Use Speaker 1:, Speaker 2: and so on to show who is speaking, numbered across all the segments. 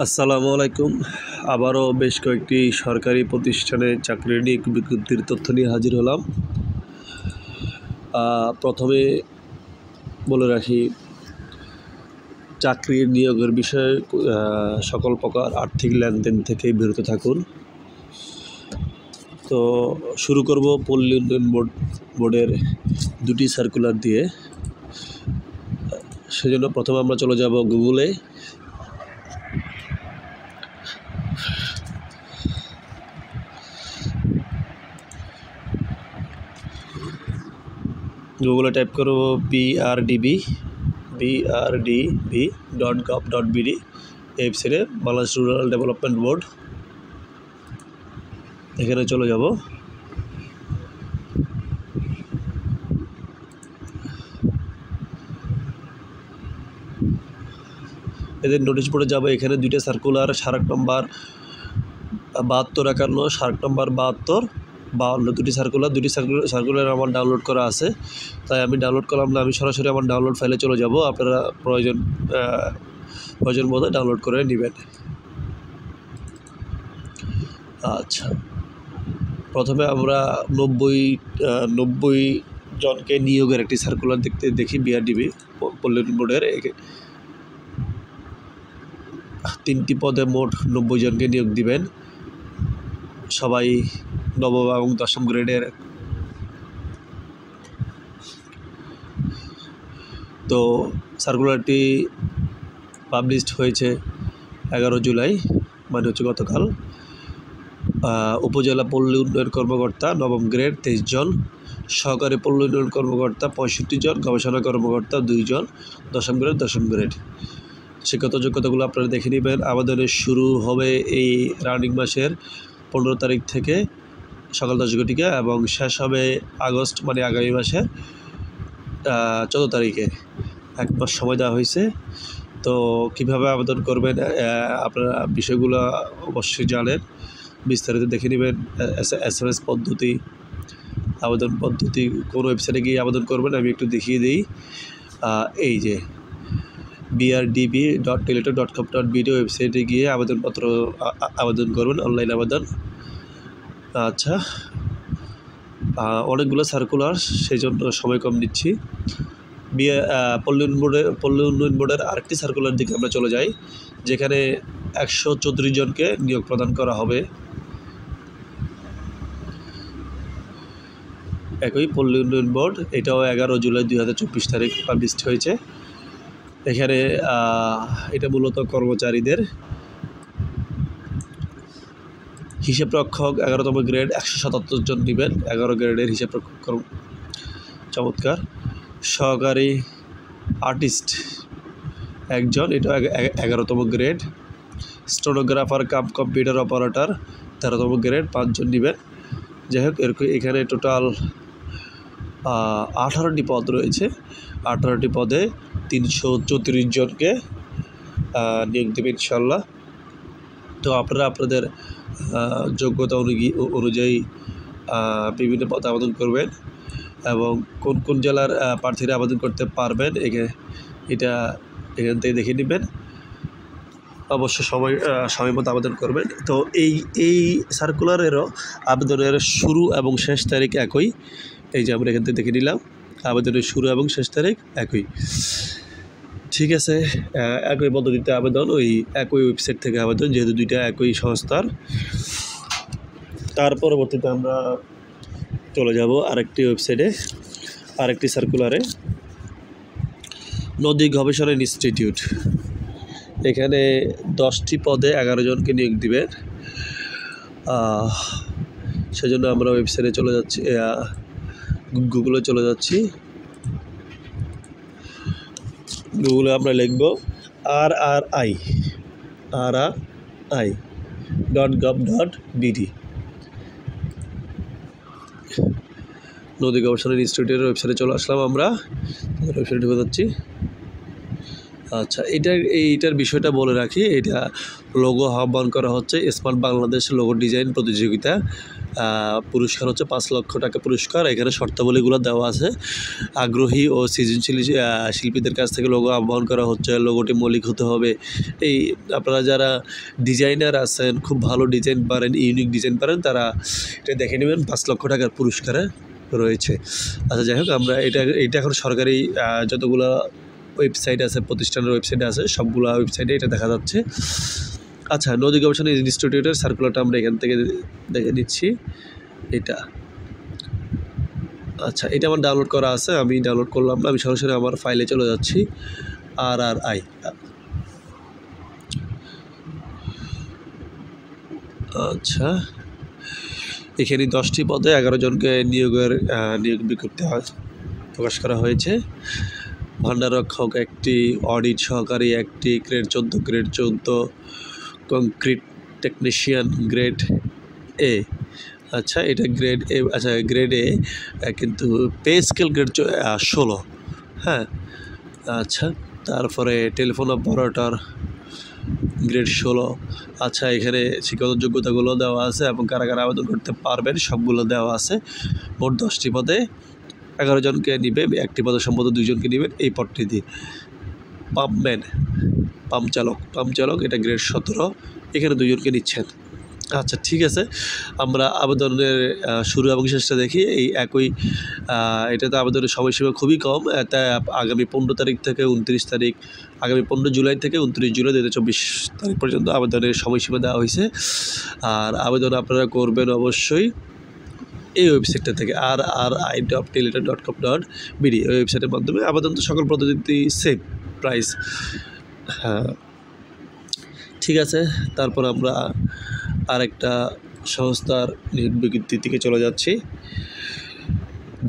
Speaker 1: আসসালামু আলাইকুম। আবারও বেশ কয়েকটি সরকারি প্রতিষ্ঠানে চাকরির নিয়োগ বিজ্ঞপ্তির তথ্য নিয়ে হাজির হলাম। প্রথমে বলে রাখি, চাকরির নিয়োগের বিষয়ে সকল প্রকার আর্থিক লেনদেন থেকে বিরত থাকুন। তো শুরু করব পল্লী উন্নয়ন বোর্ডের দুটি সার্কুলার দিয়ে। সেজন্য প্রথমে আমরা চলে যাব গুগলে। গুগলে টাইপ করব brdb.gov.bd ওয়েবসাইটে বাংলাদেশ রুরাল ডেভেলপমেন্ট বোর্ড। এখানে চলে যাব। এদের নোটিশ বোর্ডে যাব। এখানে দুইটা সার্কুলার, স্মারক নম্বর 7251, স্মারক নম্বর 7252, দুটি সার্কুলার আমার ডাউনলোড করা আছে, তাই আমি ডাউনলোড করলাম না। আমি সরাসরি আমার ডাউনলোড ফাইলে চলে যাব। আপনারা প্রয়োজন বোধে ডাউনলোড করে নেবেন। আচ্ছা, প্রথমে আমরা 90 জনকে নিয়োগের একটি সার্কুলার দেখি। বিআরডিবি পল্লী উন্নয়ন বোর্ডের 3টি পদে মোট 90 জনকে নিয়োগ দিবেন। সবাই নবম এবং দশম গ্রেডের। তো সার্কুলারটি পাবলিশড হয়েছে 11 জুলাই, মানে হচ্ছে গতকাল। উপজেলা পল্লী উন্নয়ন কর্মকর্তা নবম গ্রেড 23 জন, সহকারী পল্লী উন্নয়ন কর্মকর্তা 65 জন, গবেষণা কর্মকর্তা 2 জন, দশম গ্রেড। শিক্ষাগত যোগ্যতাগুলো আপনারা দেখে নেবেন। আবেদনের শুরু হবে এই রানিং মাসের 15 তারিখ থেকে সকাল 10 ঘটিকা এবং শেষ হবে আগস্ট, মানে আগামী মাসের 14 তারিখে। 1 মাস সময় দেওয়া হয়েছে। তো কিভাবে আবেদন করবেন আপনারা বিষয়গুলো অবশ্যই জানেন, বিস্তারিত দেখে নেবেন। SMS পদ্ধতি, আবেদন পদ্ধতি, কোন ওয়েবসাইটে গিয়ে আবেদন করবেন আমি একটু দেখিয়ে দিই। এই যে brdb.teletor.com.bd ওয়েবসাইটে গিয়ে আবেদন করবেন, অনলাইন আবেদন। আচ্ছা, অনেকগুলো সার্কুলার, সেই জন্য সময় কম নিচ্ছি। পল্লী উন্নয়ন বোর্ডের আরেকটি সার্কুলার দিকে আমরা চলে যাই, যেখানে 134 জনকে নিয়োগ প্রদান করা হবে। একই পল্লী উন্নয়ন বোর্ড, এটাও 11 জুলাই 2024 তারিখ পাবলিশড হয়েছে। এখানে এটা মূলত কর্মচারীদের। হিসাবরক্ষক 11তম গ্রেড 177 জন নেবেন, 11 গ্রেডের হিসাবরক্ষক। চমৎকার। সহকারী আর্টিস্ট 1 জন, এটা 11তম grade. Stenographer cum computer operator 13তম গ্রেড 5 জন নেবেন। যাই হোক, এখানে টোটাল 18টি পদ রয়েছে। 18টি পদে 334 জনকে নিয়োগ দেবে ইনশাল্লাহ। তো আপনারা আপনাদের যোগ্যতা অনুযায়ী বিভিন্ন পদে আবেদন করবেন এবং কোন কোন জেলার প্রার্থীরা আবেদন করতে পারবেন এখান থেকে দেখে নেবেন। অবশ্য সময় মতো আবেদন করবেন। তো এই সার্কুলারেরও আবেদনের শুরু এবং শেষ তারিখ একই। এই যে আমরা এখান থেকে দেখে নিলাম, আবেদনের শুরু এবং শেষ তারিখ একই। ঠিক আছে, একই পদ্ধতিতে আবেদন, ওই একই ওয়েবসাইট থেকে আবেদন, যেহেতু দুইটা একই সংস্থার। তার পরবর্তীতে আমরা চলে যাব আরেকটি ওয়েবসাইটে, আরেকটি সার্কুলারে। নদী গবেষণা ইনস্টিটিউট, এখানে 10টি পদে 11 জনকে নিয়োগ দিবেন। সেজন্য আমরা ওয়েবসাইটে চলে যাচ্ছি, গুগলে চলে যাচ্ছি। গুগলে আমরা লিখব rri.gov.bd। নদী গবেষণা ইনস্টিটিউটের ওয়েবসাইটে চলে আসলাম। আমরা ওয়েবসাইটে ঢুকে যাচ্ছি। আচ্ছা, এইটার বিষয়টা বলে রাখি। এটা লোগো আহ্বান করা হচ্ছে স্মার্ট বাংলাদেশ লোগো ডিজাইন প্রতিযোগিতা। পুরস্কার হচ্ছে 5 লক্ষ টাকা পুরস্কার। এখানে শর্তাবলীগুলো দেওয়া আছে। আগ্রহী ও সৃজনশীল শিল্পীদের কাছ থেকে লোগো আহ্বান করা হচ্ছে। লোগোটি মৌলিক হতে হবে। এই আপনারা যারা ডিজাইনার আছেন, খুব ভালো ডিজাইন পারেন, ইউনিক ডিজাইন পারেন, তারা এটা দেখে নেবেন। 5 লক্ষ টাকার পুরস্কারে রয়েছে। আচ্ছা, যাই হোক, আমরা এটা এখন সরকারি যতগুলো ওয়েবসাইট আছে, প্রতিষ্ঠানের ওয়েবসাইট আছে, সবগুলো ওয়েবসাইটে এটা দেখা যাচ্ছে। আচ্ছা, নদী গবেষণা ইনস্টিটিউটের সার্কুলারটা আমরা এখান থেকে দেখে নিচ্ছি। এটা আচ্ছা, এটা আমার ডাউনলোড করা আছে। আমি ডাউনলোড করলাম না, আমি সরাসরি আমার ফাইলে চলে যাচ্ছি। RRI, আচ্ছা, এখানে 10টি পদে 11 জনকে নিয়োগ বিজ্ঞপ্তি প্রকাশ করা হয়েছে। ভান্ডাররক্ষক একটি, অডিট সহকারী একটি, grade 14, concrete technician grade A। আচ্ছা, এটা গ্রেড A। আচ্ছা, গ্রেড A, কিন্তু পে স্কেল গ্রেড 16। হ্যাঁ, আচ্ছা, তারপরে টেলিফোন অপারেটর গ্রেড 16। আচ্ছা, এখানে শিক্ষাগত যোগ্যতাগুলো দেওয়া আছে এবং কারা কারা আবেদন করতে পারবেন সবগুলো দেওয়া আছে। মোট 10টি পদে 11 জনকে নিবে, একটি পদে সম্ভবত 2 জনকে নেবেন এই পদটি দিয়ে। পাম্পম্যান, পাম্প চালক, এটা গ্রেড 17, এখানে 2 জনকে নিচ্ছেন। আচ্ছা, ঠিক আছে, আমরা আবেদনের শুরু এবং শেষটা দেখি। এই একই, এটাতে আবেদনের সময়সীমা খুবই কম। তাই আগামী 15 তারিখ থেকে 29 তারিখ, আগামী 15 জুলাই থেকে 29 জুলাই 2024 তারিখ পর্যন্ত আবেদনের সময়সীমা দেওয়া হয়েছে। আর আবেদন আপনারা করবেন অবশ্যই এই ওয়েবসাইটটা থেকে, rri.teleton.com.bd, এই ওয়েবসাইটের মাধ্যমে। আবেদন তো সকল পদ্ধতি সেম প্রাইস। হ্যাঁ, ঠিক আছে, তারপর আমরা আরেকটা সংস্থার নিয়োগ বিজ্ঞপ্তির দিকে চলে যাচ্ছি।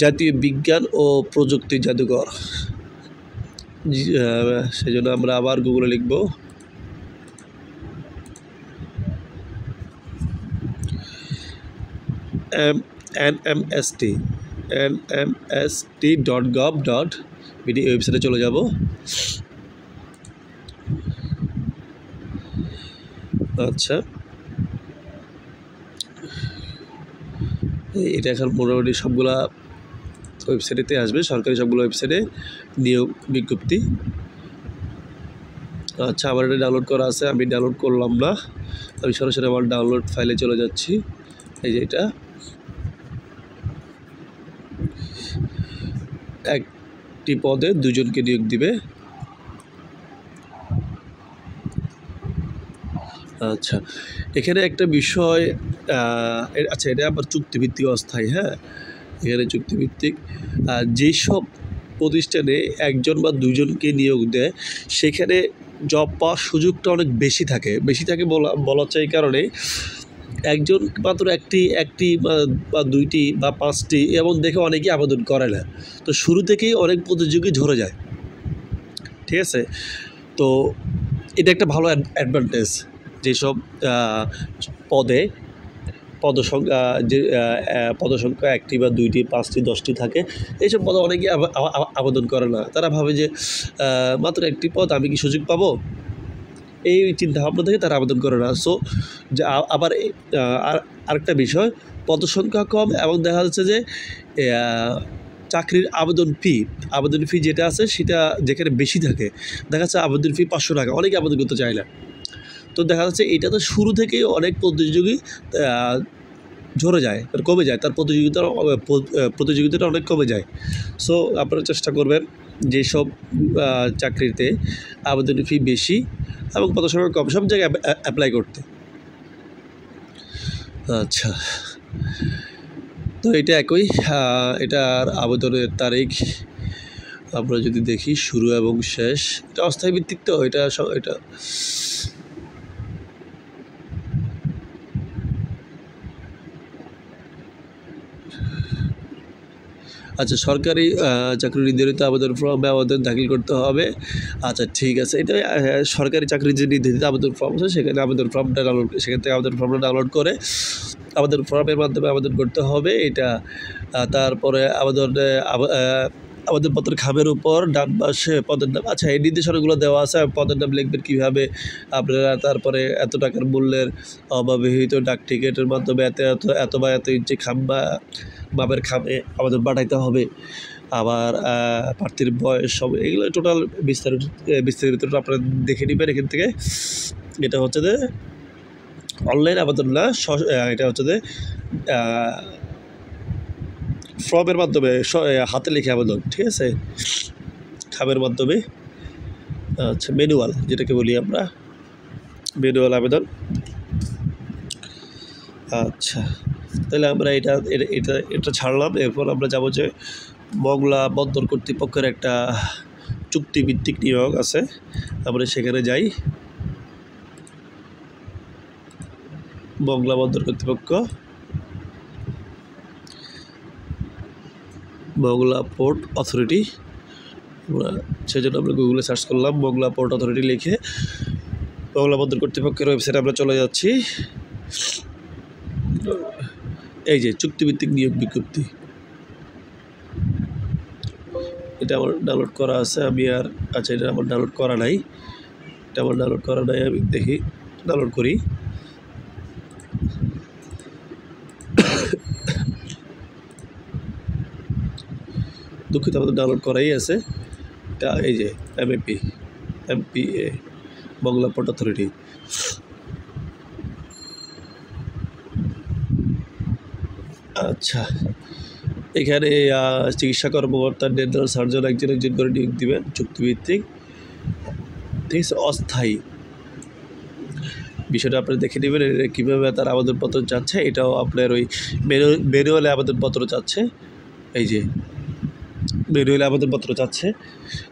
Speaker 1: জাতীয় বিজ্ঞান ও প্রযুক্তি জাদুঘর। সেই জন্য আমরা আবার গুগলে লিখব nmst.gov.bd, ওয়েবসাইটে চলে যাব। আচ্ছা, এটা এখন মোটামুটি সবগুলা ওয়েবসাইটেতে আসবে, সরকারি সবগুলো ওয়েবসাইটে নিয়োগ বিজ্ঞপ্তি। আচ্ছা, আমার এটা ডাউনলোড করা আছে, আমি ডাউনলোড করলাম না, আমি সরাসরি আমার ডাউনলোড ফাইলে চলে যাচ্ছি। এই যে এটা, একটি পদে 2 জনকে নিয়োগ দিবে। আচ্ছা, এখানে একটা বিষয়, আচ্ছা, এটা আবার চুক্তিভিত্তিক অস্থায়ী। হ্যাঁ, এখানে চুক্তিভিত্তিক। যেসব প্রতিষ্ঠানে 1 জন বা 2 জনকে নিয়োগ দেয়, সেখানে জব পাওয়ার সুযোগটা অনেক বেশি থাকে বলা চাই। কারণে একজন মাত্র একটি বা 2টি বা 5টি এমন দেখে অনেকেই আবেদন করে না। তো শুরু থেকেই অনেক প্রতিযোগী ঝরে যায়। ঠিক আছে, তো এটা একটা ভালো অ্যাডভান্টেজ। যেসব পদে পদসংখ্যা, যে পদসংখ্যা 1টি বা 2টি, 5টি, 10টি থাকে, এইসব পদে অনেকেই আবেদন করে না। তারা ভাবে যে মাত্র একটি পদ, আমি কি সুযোগ পাবো, এই চিন্তাভাবনা থেকে তারা আবেদন করে না। সো আবার আরেকটা বিষয়, পদসংখ্যা কম এবং দেখা যাচ্ছে যে চাকরির আবেদন ফি যেটা আছে সেটা যেখানে বেশি থাকে, দেখা যাচ্ছে আবেদন ফি 500 টাকা, অনেকে আবেদন করতে চায় না। তো দেখা যাচ্ছে এটা তো শুরু থেকেই অনেক প্রতিযোগী ঝরে যায়, কমে যায়, তার প্রতিযোগিতাটা অনেক কমে যায়। সো আপনারা চেষ্টা করবেন যেসব চাকরিতে আবেদন ফি বেশি এবং পদসংখ্যা কম, সব জায়গায় অ্যাপ্লাই করতে। আচ্ছা, তো এটা একই, এটার আবেদনের তারিখ আমরা যদি দেখি, শুরু এবং শেষ, এটা অস্থায়ী ভিত্তিক। তো এটা আচ্ছা, সরকারি চাকরি নির্ধারিত আবেদন ফর্মে আবেদন দাখিল করতে হবে। আচ্ছা, ঠিক আছে, এটা সরকারি চাকরির যে নির্ধারিত আবেদন ফর্ম আছে, সেখানে সেখান থেকে আবেদন ফর্মটা ডাউনলোড করে আবেদন ফর্মের মাধ্যমে আবেদন করতে হবে। এটা তারপরে আবেদনপত্রের খামের উপর ডান পাশে পদের নাম, আচ্ছা এই নির্দেশনাগুলো দেওয়া আছে, পদের নাম লিখবেন কীভাবে আপনারা, তারপরে এত টাকার মূল্যের অব্যবহৃত ডাক টিকিটের মাধ্যমে এত বা এত ইঞ্চি মাপের খামে আবেদন পাঠাইতে হবে, আবার প্রার্থীর বয়স সব এগুলো টোটাল বিস্তারিত আপনারা দেখে নেবেন এখান থেকে। এটা হচ্ছে যে অনলাইন আবেদন না, এটা হচ্ছে যে ফর্মের মাধ্যমে হাতে লিখে আবেদন, ঠিক আছে, খামের মাধ্যমে। আচ্ছা ম্যানুয়াল যেটাকে বলি আমরা, ম্যানুয়াল আবেদন। আচ্ছা তাহলে আমরা এটা ছাড়লাম। এরপর আমরা যাবো যে মংলা বন্দর কর্তৃপক্ষের একটা চুক্তিভিত্তিক নিয়োগ আছে, আমরা সেখানে যাই। মংলা বন্দর কর্তৃপক্ষ, মংলা পোর্ট অথরিটি, সেজন্য আমরা গুগলে সার্চ করলাম মংলা পোর্ট অথরিটি লিখে মংলা বন্দর কর্তৃপক্ষের ওয়েবসাইটে আমরা চলে যাচ্ছি। এই যে চুক্তিভিত্তিক নিয়োগ বিজ্ঞপ্তি, এটা আমার ডাউনলোড করা আছে, আমি আর আচ্ছা এটা আমার ডাউনলোড করা নাই, আমি দেখি ডাউনলোড করি। দুঃখিত, আমাদের ডাউনলোড করাই আছে এটা। এই যে এমপিএ মংলা পোর্ট অথরিটি। আচ্ছা এখানে চিকিৎসা কর্মকর্তা, ডেন্টাল সার্জন একজন করে নিয়োগ দিবেন, চুক্তিভিত্তিক, ঠিক আছে, অস্থায়ী। বিষয়টা আপনি দেখে নেবেন কীভাবে তার আবেদনপত্র চাচ্ছে, এটাও আপনার ওই ম্যানুয়ালে আবেদনপত্র চাচ্ছে, এই যে ম্যানুয়ালে আবেদনপত্র চাচ্ছে,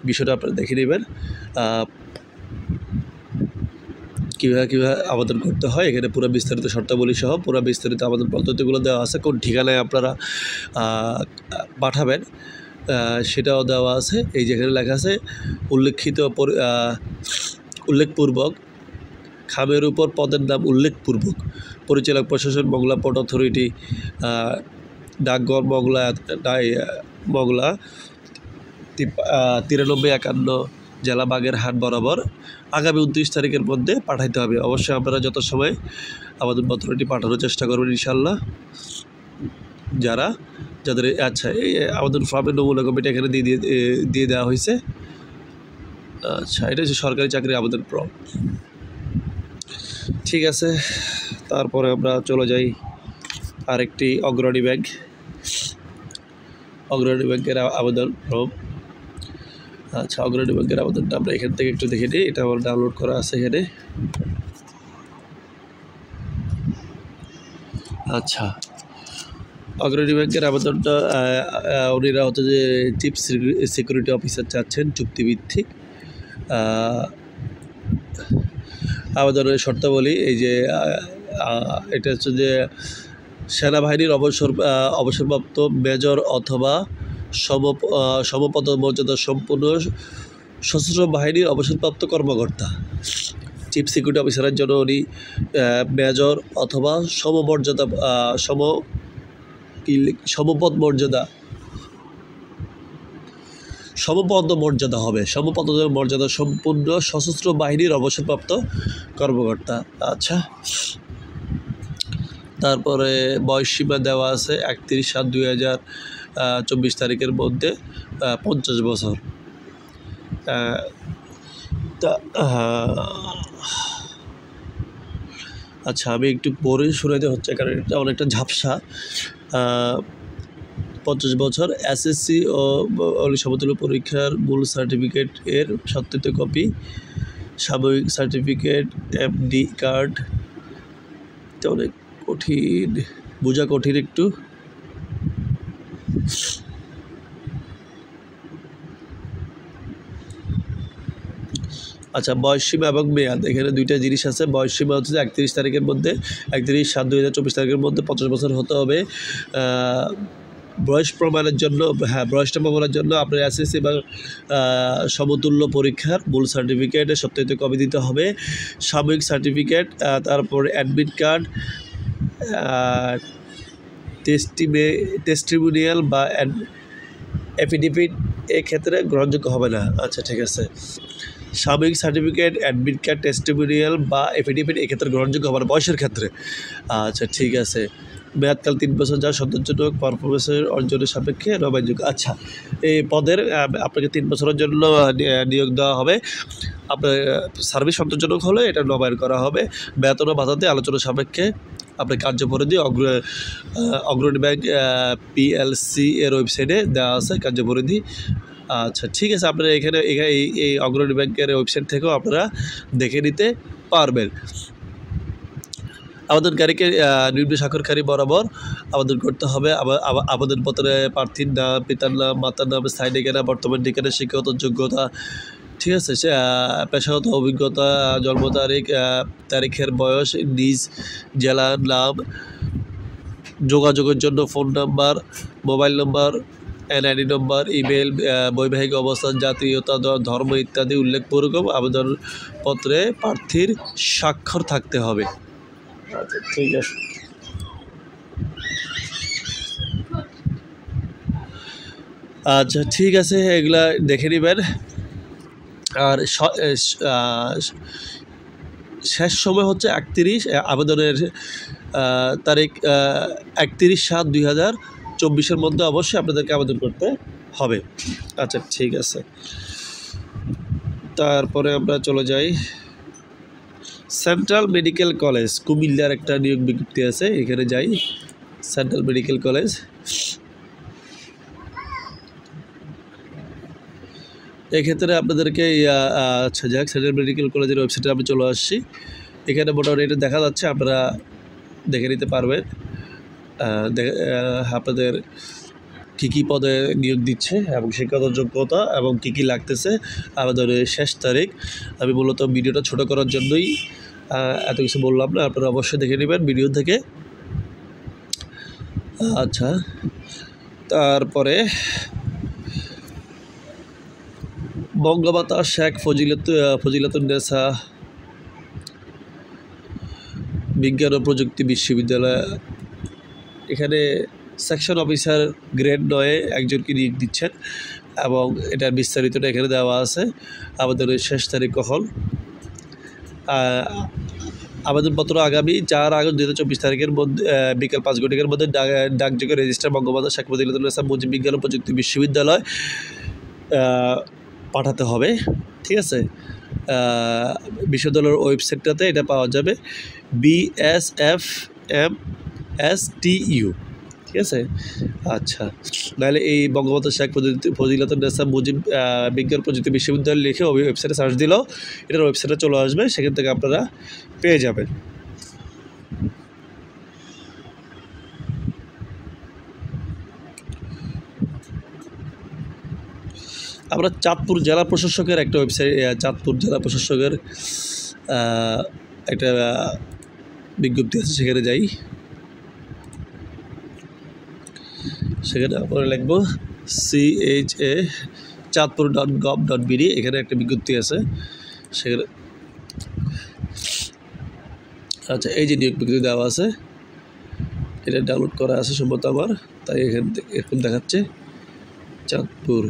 Speaker 1: বিষয়টা আপনারা দেখে নেবেন কীভাবে আবেদন করতে হয়। এখানে পুরো বিস্তারিত শর্তাবলী সহ পুরো বিস্তারিত আবেদন পদ্ধতিগুলো দেওয়া আছে, কোন ঠিকানায় আপনারা পাঠাবেন সেটাও দেওয়া আছে। এই যেখানে লেখা আছে উল্লেখপূর্বক খামের উপর পদের নাম উল্লেখপূর্বক পরিচালক প্রশাসন মংলা পোর্ট অথরিটি, ডাকঘর মংলা 9351 জেলা বাগেরহাট বরাবর আগামী 29 তারিখের মধ্যে পাঠাইতে হবে। অবশ্যই আপনারা যত সময় আবেদনপত্রটি পাঠানোর চেষ্টা করবেন ইনশাল্লাহ। যাদের আচ্ছা এই আবেদন ফর্মের নমুনা কপিটা এখানে দিয়ে দেওয়া হয়েছে। আচ্ছা এটা হচ্ছে সরকারি চাকরির আবেদন ফর্ম, ঠিক আছে। তারপরে আমরা চলে যাই আরেকটি অগ্রণী ব্যাংকের আবেদন ফর্ম। আচ্ছা অগ্রণী ব্যাংকের আবেদনটা আমরা এখান থেকে একটু দেখে নিই, এটা আমার ডাউনলোড করা আছে এখানে। আচ্ছা অগ্রণী ব্যাংকের আবেদনটা উনিরা হচ্ছে যে চিফ সিকিউরিটি অফিসার চাচ্ছেন, চুক্তিভিত্তিক। আবেদনের শর্তাবলী এই যে এটা হচ্ছে যে সেনাবাহিনীর অবসরপ্রাপ্ত মেজর অথবা সমপদ মর্যাদা সম্পূর্ণ সশস্ত্র বাহিনীর অবসরপ্রাপ্ত কর্মকর্তা। চিফ সিকিউরিটি অফিসারের জন্য উনি মেজর অথবা সমপদ মর্যাদা হবে, সমপদ মর্যাদা সম্পূর্ণ সশস্ত্র বাহিনীর অবসরপ্রাপ্ত কর্মকর্তা। আচ্ছা তারপরে বয়সসীমা দেওয়া আছে 31/7/2024 তারিখের মধ্যে 50 বছর। আচ্ছা আমি একটু পরে শোনাতে হচ্ছে কারণ এটা অনেকটা ঝাপসা। 50 বছর, এসএসসি ও সমতুল্য পরীক্ষার মূল সার্টিফিকেট এর সত্যায়িত কপি, সাময়িক সার্টিফিকেট, এমডি কার্ড। এটা অনেক কঠিন, বোঝা কঠিন একটু। আচ্ছা বয়সসীমা এবং মেয়াদ, এখানে দুইটা জিনিস আছে। বয়সসীমা হচ্ছে 31 তারিখের মধ্যে 31/7/2024 তারিখের মধ্যে 50 বছর হতে হবে। বয়সটা প্রমাণের জন্য আপনার এসএসসি বা সমতুল্য পরীক্ষার মূল সার্টিফিকেটের সত্যায়িত কপি দিতে হবে, সাময়িক সার্টিফিকেট, তারপর অ্যাডমিট কার্ড, টেস্টিমোনিয়াল বা এফিডেভিট এক্ষেত্রে গ্রহণযোগ্য হবে না। আচ্ছা ঠিক আছে। সাময়িক সার্টিফিকেট, অ্যাডমিট কার্ড, টেস্টিমোনিয়াল বা এফিডেভিট এক্ষেত্রে গ্রহণযোগ্য হবে না বয়সের ক্ষেত্রে। আচ্ছা ঠিক আছে। মেয়াদকাল 3 বছর, যা সন্তোষজনক পারফরমেন্সের অর্জনের সাপেক্ষে নবায়নযোগ্য। আচ্ছা, এই পদের আপনাকে 3 বছরের জন্য নিয়োগ দেওয়া হবে। আপনার সার্ভিস সন্তোষজনক হলে এটা নবায়ন করা হবে। বেতন ও ভাতাতে আলোচনা সাপেক্ষে আপনার কার্যপরিধি অগ্রণী ব্যাংক পিএলসি এর ওয়েবসাইটে দেওয়া আছে কার্যপরিধি। আচ্ছা ঠিক আছে, আপনারা এখানে এই অগ্রণী ব্যাংকের ওয়েবসাইট থেকেও আপনারা দেখে নিতে পারবেন। আবেদনকারীকে নিম্ন স্বাক্ষরকারী বরাবর আবেদন করতে হবে। আবেদনপত্রে প্রার্থীর নাম, পিতার নাম, মাতার নাম, স্থায়ী ঠিকানা, বর্তমান ঠিকানা, শিক্ষাগত যোগ্যতা, ঠিক আছে, পেশাগত অভিজ্ঞতা, জন্ম তারিখ, তারিখের বয়স, নিজ জেলার নাম, যোগাযোগের জন্য ফোন নাম্বার, মোবাইল নম্বর, এনআইডি নম্বর, ইমেল, বৈবাহিক অবস্থান, জাতীয়তা, ধর্ম ইত্যাদি উল্লেখপূর্বক আবেদনপত্রে প্রার্থীর স্বাক্ষর থাকতে হবে। আচ্ছা ঠিক আছে। আচ্ছা ঠিক আছে, এগুলা দেখে নেবেন। আর শেষ সময় হচ্ছে 31, আবেদনের তারিখ 31/7/2024 মধ্যে অবশ্যই আপনাদেরকে আবেদন করতে হবে। আচ্ছা ঠিক আছে, তারপরে আমরা চলে যাই সেন্ট্রাল মেডিকেল কলেজ কুমিল্লার একটা নিয়োগ বিজ্ঞপ্তি আছে, এখানে যাই। সেন্ট্রাল মেডিকেল কলেজ, এক্ষেত্রে আপনাদেরকে আচ্ছা যাক, সেন্ট্রাল মেডিকেল কলেজের ওয়েবসাইটে আমি চলে আসছি। এখানে মোটামুটি এটা দেখা যাচ্ছে, আপনারা দেখে নিতে পারবেন আপনাদের কী পদে নিয়োগ দিচ্ছে এবং শিক্ষাগত যোগ্যতা এবং কী লাগতেছে, আবেদনের শেষ তারিখ। আমি মূলত ভিডিওটা ছোট করার জন্যই এত কিছু বললাম না, আপনারা অবশ্যই দেখে নেবেন ভিডিও থেকে। আচ্ছা, তারপরে বঙ্গমাতা শেখ ফজিলাতুন্নেসা বিজ্ঞান ও প্রযুক্তি বিশ্ববিদ্যালয়, এখানে সেকশন অফিসার গ্রেড 9 একজনকে নিয়োগ দিচ্ছেন এবং এটার বিস্তারিতটা এখানে দেওয়া আছে। আবেদনের শেষ তারিখ কখন? আবেদনপত্র আগামী 4 আগস্ট 2024 তারিখের মধ্যে বিকাল 5 ঘটিকার মধ্যে ডাকযোগে রেজিস্ট্রার বঙ্গমাতা শেখ ফজিলাতুন্নেসা মুজিব বিজ্ঞান ও প্রযুক্তি বিশ্ববিদ্যালয় পাঠাতে হবে। ঠিক আছে, বিশ্ববিদ্যালয়ের ওয়েবসাইটটাতে এটা পাওয়া যাবে, BSFMSTU। ঠিক আছে, আচ্ছা, নাহলে এই বঙ্গবন্ধু শেখ ফজিলাতুন্নেসা মুজিব বিজ্ঞান প্রযুক্তি বিশ্ববিদ্যালয় লিখে ওয়েবসাইটে সার্চ দিলেও এটার ওয়েবসাইটে চলে আসবে, সেখান থেকে আপনারা পেয়ে যাবেন। আমরা চাঁদপুর জেলা প্রশাসকের একটা ওয়েবসাইট, চাঁদপুর জেলা প্রশাসকের একটা বিজ্ঞপ্তি আছে, সেখানে যাই। সেখানে আমরা লিখব CHA চাঁদপুর.gov.bd, এখানে একটা বিজ্ঞপ্তি আছে সেখানে। আচ্ছা, এই যে নিয়োগ বিজ্ঞপ্তি দেওয়া আছে, এটা ডাউনলোড করা আছে সম্ভবত আমার, তাই এখান থেকে এরকম দেখাচ্ছে চাঁদপুর।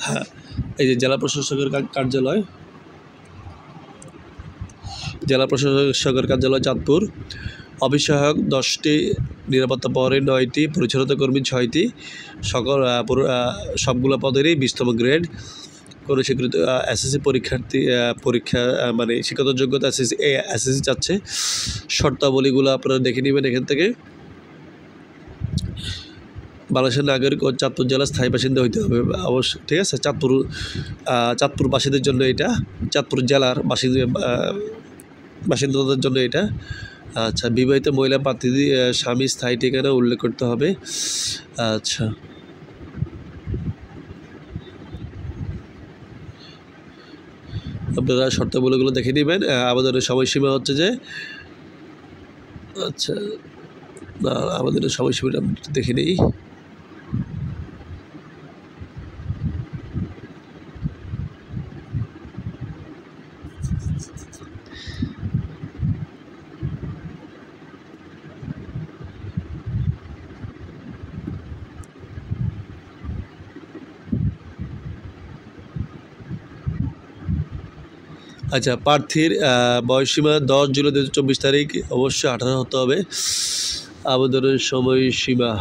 Speaker 1: হ্যাঁ, এই যে জেলা প্রশাসকের কার্যালয়, জেলা প্রশাসকের কার্যালয় চাঁদপুর। অফিস সহায়ক 10টি, নিরাপত্তা প্রহরী 9টি, পরিচ্ছন্নতা কর্মী 6টি, সকল সবগুলো পদেরই 20তম গ্রেড। কোনো স্বীকৃত SSC পরীক্ষা মানে শিক্ষাগত যোগ্যতা SSC চাচ্ছে। শর্তাবলীগুলো আপনারা দেখে নেবেন এখান থেকে। বাংলাদেশের নাগরিক ও চাঁদপুর জেলার স্থায়ী বাসিন্দা হইতে হবে অবশ্যই। ঠিক আছে, চাঁদপুরবাসীদের জন্য এটা, চাঁদপুর জেলার বাসিন্দাদের জন্য এটা। আচ্ছা, বিবাহিত মহিলা প্রার্থীদের স্বামী স্থায়ী ঠিকানা উল্লেখ করতে হবে। আচ্ছা, আপনারা শর্তাবলীগুলো দেখে নেবেন। আবেদনের সময়সীমা হচ্ছে যে, আচ্ছা না, আবেদনের সময়সীমাটা দেখে নিই। আচ্ছা, প্রার্থীর বয়সসীমা 10 জুলাই 2024 তারিখ, অবশ্যই 18 হতে হবে। আবেদনের সময়সীমা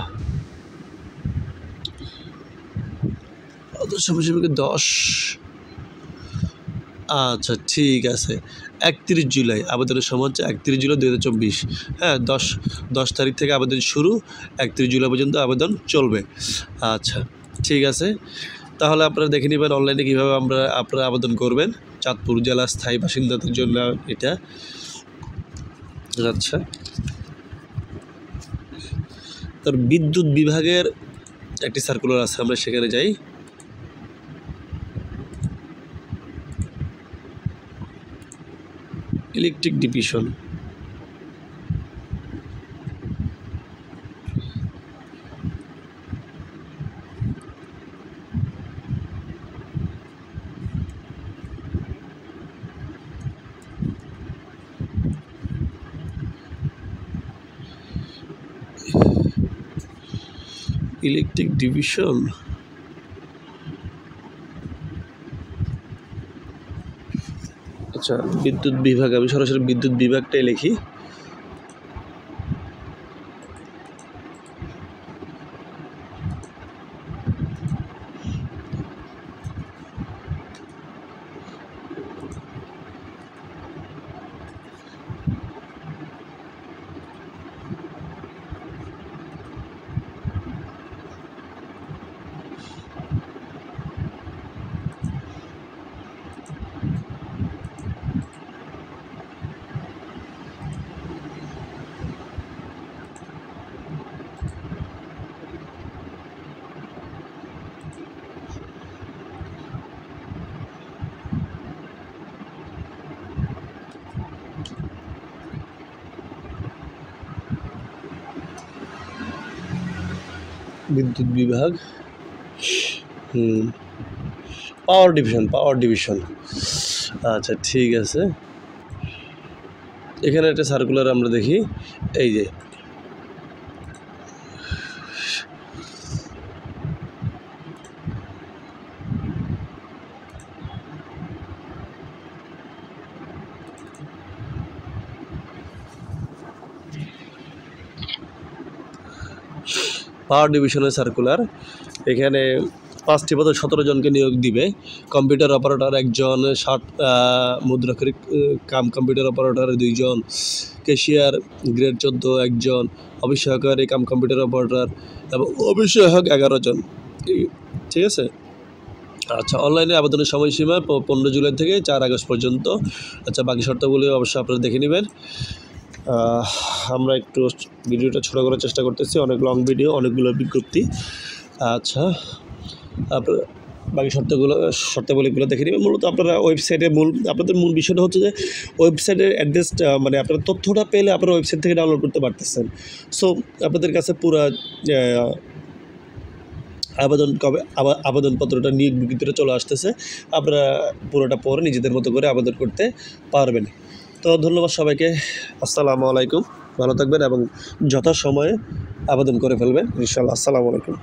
Speaker 1: সময়সীমা 10। আচ্ছা, ঠিক আছে। 31 জুলাই আবেদনের সময় হচ্ছে 31 জুলাই 2024। হ্যাঁ, 10 তারিখ থেকে আবেদন শুরু, 31 জুলাই পর্যন্ত আবেদন চলবে। আচ্ছা, ঠিক আছে। তাহলে আপনারা দেখে নেবেন অনলাইনে কীভাবে আপনারা আবেদন করবেন। চাঁদপুর জেলার স্থায়ী বাসিন্দাদের জন্য এটা। আচ্ছা, তার বিদ্যুৎ বিভাগের একটি সার্কুলার আছে, আমরা সেখানে যাই। Electric division, electric division. আচ্ছা, বিদ্যুৎ বিভাগ, আমি সরাসরি বিদ্যুৎ বিভাগটাই লিখি। বিদ্যুৎ বিভাগ, পাওয়ার ডিভিশন। আচ্ছা, ঠিক আছে। এখানে একটা সার্কুলার আমরা দেখি, এই যে পাওয়ার ডিভিশনের সার্কুলার। এখানে 5টি পদে 17 জনকে নিয়োগ দিবে। কম্পিউটার অপারেটর 1 জন, 60 মুদ্রাক্ষরিক কম্পিউটার অপারেটর 2 জন, ক্যাশিয়ার গ্রেড 14 1 জন, অফিস সহকারী কম্পিউটার অপারেটর এবং অফিস সহায়ক 11 জন। ঠিক আছে। আচ্ছা, অনলাইনে আবেদনের সময়সীমা 15 জুলাই থেকে 4 আগস্ট পর্যন্ত। আচ্ছা, বাকি শর্তাবলী অবশ্যই আপনারা দেখে নেবেন। আমরা একটু ভিডিওটা ছোটো করার চেষ্টা করতেছি, অনেক লং ভিডিও, অনেকগুলো বিজ্ঞপ্তি। আচ্ছা, আপনার বাকি শর্তাবলীগুলো দেখে নেবেন। মূলত আপনারা ওয়েবসাইটে আপনাদের মূল বিষয়টা হচ্ছে যে ওয়েবসাইটের অ্যাড্রেসটা, মানে আপনার তথ্যটা পেলে আপনারা ওয়েবসাইট থেকে ডাউনলোড করতে পারতেছেন। সো আপনাদের কাছে পুরো আবেদনপত্রটা নিয়োগ বিজ্ঞপ্তিটা চলে আসতেছে, আপনারা পুরোটা পরে নিজেদের মতো করে আবেদন করতে পারবেন। তো ধন্যবাদ সবাইকে। আসসালামু আলাইকুম। ভালো থাকবেন এবং যথাসময়ে আবেদন করে ফেলবেন ইনশাআল্লাহ। আসসালামু আলাইকুম।